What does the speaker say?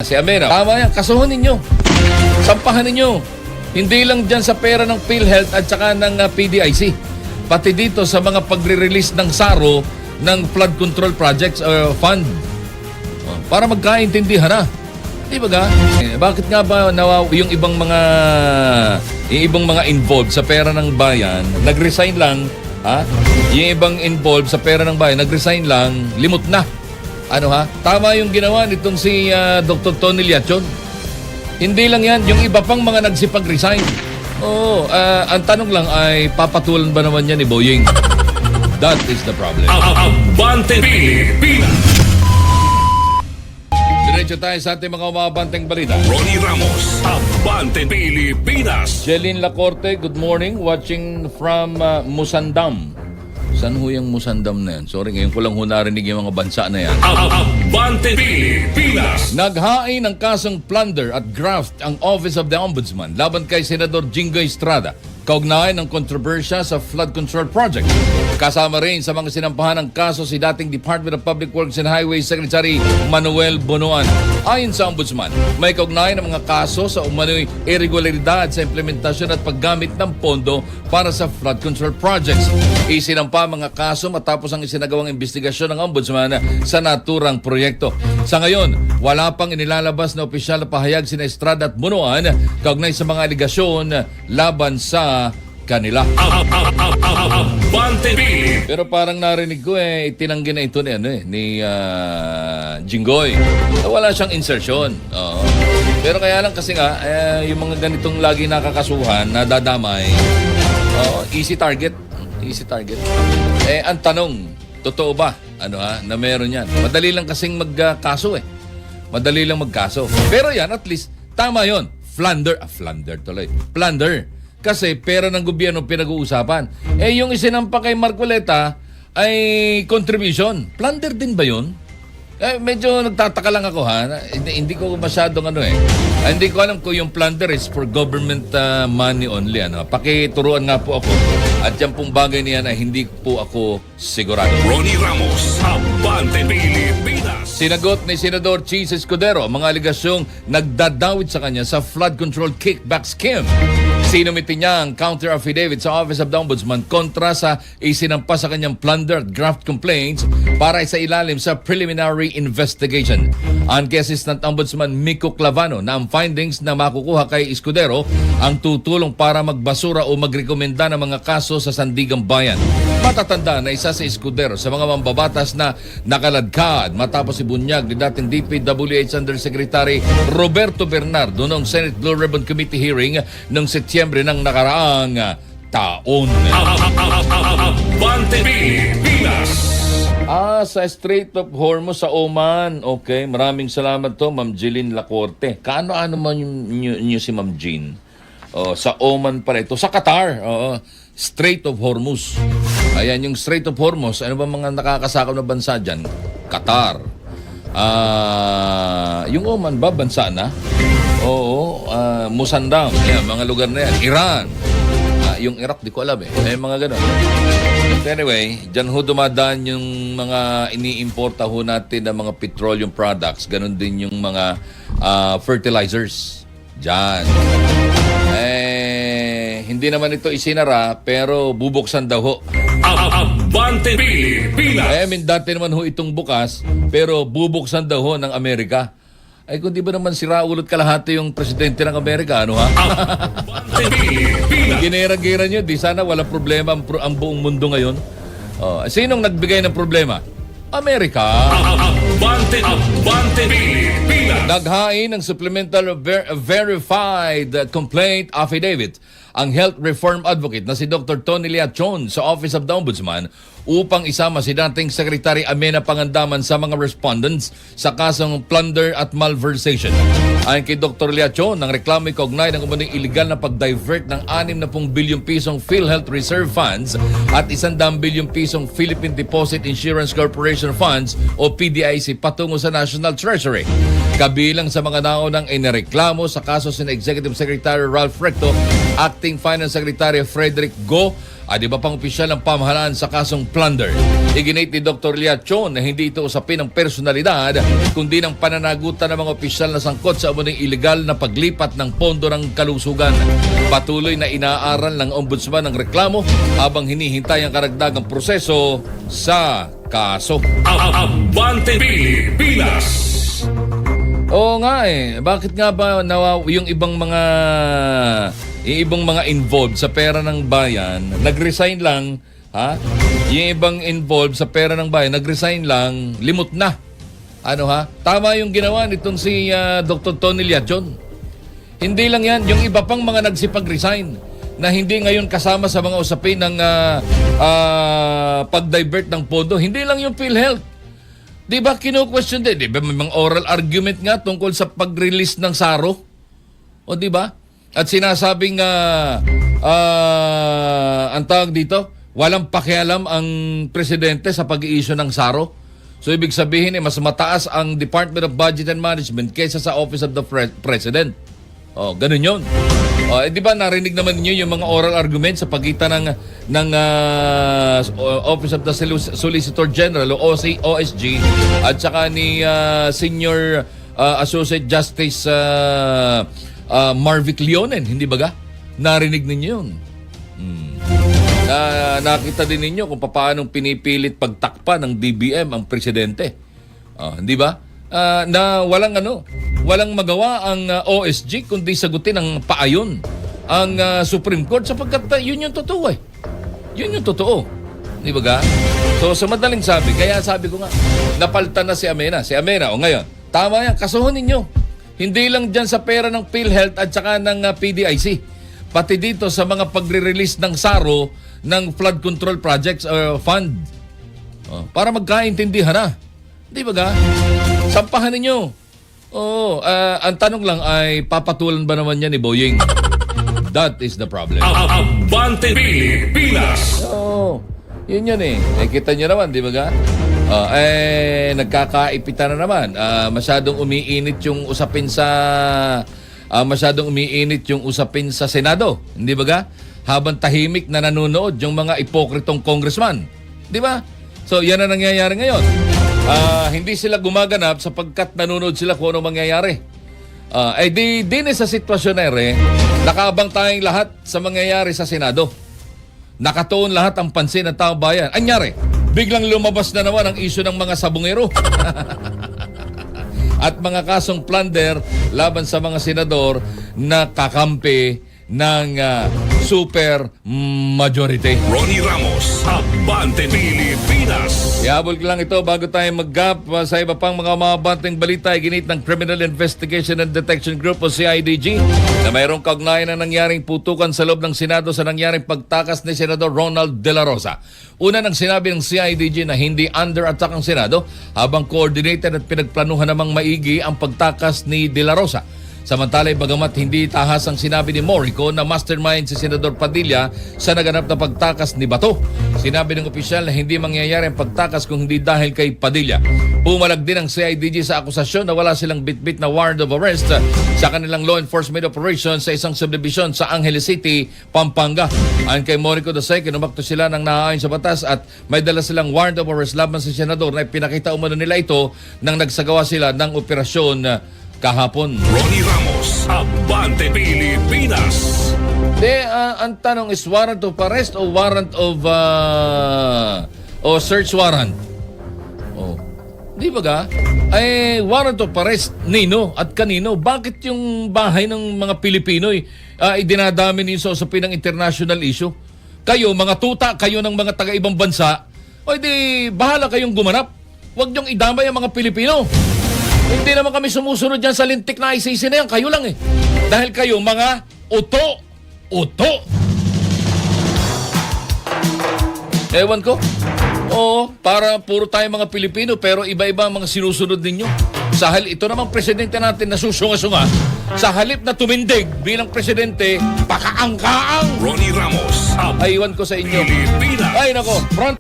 si Amena. Tama yan, kasuhan ninyo. Sampahan ninyo. Hindi lang dyan sa pera ng PhilHealth at saka ng PDIC. Pati dito sa mga pagre-release ng SARO ng flood control projects fund. Para magkaintindihan na. Di ba ga? Bakit nga ba yung ibang mga involved sa pera ng bayan, nag-resign lang, ha? Yung ibang involved sa pera ng bayan, nag-resign lang, limot na. Ano ha? Tama yung ginawa nitong si Dr. Tony Liachon. Hindi lang yan, yung iba pang mga nagsipag-resign. Oo, ang tanong lang ay papatulan ba naman yan ni Boying? That is the problem. Abante Pilipinas. Diretso tayo sa ating mga umabanteng balita. Ronnie Ramos, Abante Pilipinas. Jeline Lacorte, good morning. Watching from Musandam. Saan ho yung Musandam na yan? Sorry, ngayon ko lang ho narinig yung mga bansa na yan. Abante Pilipinas. Naghain ng kasong plunder at graft ang Office of the Ombudsman laban kay Senador Jingoy Estrada kaugnay ng kontrobersya sa flood control project. Kasama rin sa mga sinampahan ng kaso si dating Department of Public Works and Highways Secretary Manuel Bonoan. Ayon sa Ombudsman, may kaugnay ng mga kaso sa umano'y irregularidad sa implementasyon at paggamit ng pondo para sa flood control projects. Isinampa mga kaso matapos ang isinagawang investigasyon ng Ombudsman sa naturang proyekto. Sa ngayon, wala pang inilalabas na opisyal na pahayag sina Estrada at Bonoan kaugnay sa mga aligasyon laban sa kanila. Abante Pilipinas. Pero parang narinig ko itinanggi na ito ni Jinggoy. Wala siyang insertion. Oo. Pero kaya lang kasi nga, yung mga ganitong lagi nakakasuhan, nadadamay, easy target. Easy target. Ang tanong, totoo ba na meron yan? Madali lang kasing magkaso Madali lang magkaso. Pero yan, at least, tama yon. Plunder. Kasi pera ng gobyerno pinag-uusapan. Yung isinampa kay Marcoleta ay contribution. Plunder din ba yun? Medyo nagtataka lang ako Hindi ko masyadong hindi ko alam kung yung plunder is for government money only. Pakituruan nga po ako. At yan pong bagay niyan ay hindi po ako sigurado. Ronnie Ramos, Abante Pilipinas. Sinagot ni Senador Cheese Escudero ang mga aligasyong nagdadawit sa kanya sa flood control kickback scheme. Sinumiti niya ang counter affidavit sa Office of the Ombudsman kontra sa isinampa sa kanyang plunder at graft complaints para sa ilalim sa preliminary investigation. Ang kay Assistant Ombudsman Miko Clavano na ang findings na makukuha kay Escudero ang tutulong para magbasura o magrekomenda ng mga kaso sa Sandigang Bayan. Matatanda na isa si Escudero sa mga mambabatas na nakaladkad matapos ibunyag ni dating DPWH Undersecretary Roberto Bernardo noong Senate Blue Ribbon Committee hearing noong Setyembre ng nakaraang taon. Abante Pilipinas. Sa Strait of Hormuz sa Oman. Okay, maraming salamat to, Ma'am Jeline Lacorte. Kaano-ano man yung si Ma'am Jean? Sa Oman pala ito. Sa Qatar. Strait of Hormuz. Ayan, yung Strait of Hormuz. Ano ba mga nakakasakop na bansa dyan? Qatar. Yung Oman ba, bansa na? Oo. Musandam. Ayan, mga lugar na yan. Iran. Yung Iraq, di ko alam mga ganun. But anyway, dyan ho dumadaan yung mga iniimporta ho natin na mga petroleum products. Ganun din yung mga fertilizers. Dyan. Hindi naman ito isinara, pero bubuksan daw ho. Abante Pilipinas. Dati naman ho itong bukas, pero bubuksan daw ho ng Amerika. Kung di ba naman sira ulot kalahati yung presidente ng Amerika, Abante Pilipinas. Ginera-gira nyo, di sana wala problema ang buong mundo ngayon. Sinong nagbigay ng problema? Amerika. Abante Pilipinas. Naghain ng supplemental verified complaint affidavit ang health reform advocate na si Dr. Tony Liachon sa Office of the Ombudsman upang isama si dating Secretary Amena Pangandaman sa mga respondents sa kasong plunder at malversation. Ayon kay Dr. Liachon, ang reklamo ay kaugnay ng umano'y illegal na pag-divert ng 60 bilyong pisong PhilHealth Reserve Funds at 100 bilyong pisong Philippine Deposit Insurance Corporation Funds o PDIC patungo sa National Treasury. Kabilang sa mga naunang inireklamo sa kaso sina Executive Secretary Ralph Recto, Acting Finance Secretary Frederick Go Di ba pang opisyal ng pamahalaan sa kasong plunder? Iginate ni Dr. Liachon na hindi ito usapin ng personalidad, kundi ng pananagutan ng mga opisyal na sangkot sa umuning iligal na paglipat ng pondo ng kalusugan. Patuloy na inaaral ng ombudsman ang reklamo habang hinihintay ang karagdagang proseso sa kaso. Abante Pilipinas. Oo nga Bakit nga ba yung ibang mga involved sa pera ng bayan, nag-resign lang, ha? Yung ibang involved sa pera ng bayan, nag-resign lang, limot na. Tama yung ginawa nitong si Dr. Tony Liachon. Hindi lang yan, yung iba pang mga nagsipag-resign na hindi ngayon kasama sa mga usapin ng pag-divert ng pondo. Hindi lang yung PhilHealth. Di ba kino-question din? Di ba may mga oral argument nga tungkol sa pag-release ng SARO? O di ba? At sinasabing ang tawag dito, walang pakialam ang presidente sa pag-i-issue ng SARO. So ibig sabihin mas mataas ang Department of Budget and Management kaysa sa Office of the President. Ganun yun. Di ba narinig naman niyo yung mga oral argument sa pagitan ng Office of the Solicitor General o OSG at saka ni Senior Associate Justice Marvic Leonen, hindi ba ga? Narinig ninyo yun. Nakita din ninyo kung paano pinipilit pagtakpa ng DBM ang presidente. Hindi ba? Na walang magawa ang OSG kundi sagutin ng paayon ang Supreme Court sapagkat yun yung totoo Yun yung totoo. Di ba ga? So sa madaling sabi, kaya sabi ko nga, napaltan na si Amena. Si Amena, ngayon, tama yan, kasuhon ninyo. Hindi lang dyan sa pera ng PhilHealth at saka ng PDIC. Pati dito sa mga pagre-release ng SARO ng flood control projects fund. Para magkaintindihan na. Di ba ga? Sampahan ninyo. Ang tanong lang ay papatulan ba naman yan ni Boying? That is the problem. Abante Pilipinas. Yun kita nyo naman, di ba ga? Nagkakaipitan na naman. Masyadong umiinit yung usapin sa Senado, hindi ba ga? Habang tahimik na nanonood yung mga ipokritong congressman, di ba? So yan ang nangyayari ngayon. Hindi sila gumaganap sapagkat nanonood sila kung ano mangyayari. Din sa sitwasyon na nakaabang tayong lahat sa mangyayari sa Senado. Nakatuon lahat ang pansin ng taong bayan. Anyari, biglang lumabas na naman ang isyu ng mga sabungero. At mga kasong plunder laban sa mga senador na kakampi ng super majority. Ronnie Ramos, Abante Pilipinas. Ihabol ko lang ito bago tayo mag-gap sa iba pang mga mababanteng balita. Iginit ng Criminal Investigation and Detection Group o CIDG na mayroong kaugnayan na nangyaring putukan sa loob ng Senado sa nangyaring pagtakas ni Senador Ronald De La Rosa. Una nang sinabi ng CIDG na hindi under attack ang Senado habang coordinated at pinagplanuhan namang maigi ang pagtakas ni De La Rosa. Samantalay, bagamat hindi tahas ang sinabi ni Morico na mastermind si Senador Padilla sa naganap na pagtakas ni Bato. Sinabi ng opisyal na hindi mangyayari ang pagtakas kung hindi dahil kay Padilla. Pumalag din ang CIDG sa akusasyon na wala silang bitbit na warrant of arrest sa kanilang law enforcement operation sa isang subdivision sa Angeles City, Pampanga. Ayon kay Morico II, kinumakto sila ng naaayon sa batas at may dala silang warrant of arrest laban sa senador na pinakita umano nila ito nang nagsagawa sila ng operasyon kahapon. Ronnie Ramos, Abante Pilipinas. Ang tanong is warrant of arrest o warrant of o search warrant? Di ba ga? Warrant of arrest nino at kanino? Bakit yung bahay ng mga Pilipino idinadami niyo sa usapin ng international issue? Kayo, mga tuta, kayo ng mga taga-ibang bansa, di bahala kayong gumanap. Huwag niyong idamay ang mga Pilipino. Hindi naman kami sumusunod dyan sa lintik na ICC na yan. Kayo lang Dahil kayo mga uto. Ewan ko. Para puro tayo mga Pilipino pero iba-iba ang mga sinusunod ninyo. Ito namang presidente natin na susunga-sunga. Sa halip na tumindig bilang presidente, pakaangkaang. Ronnie Ramos, Iwan ko sa inyo. Pilipinas. Ay nako, front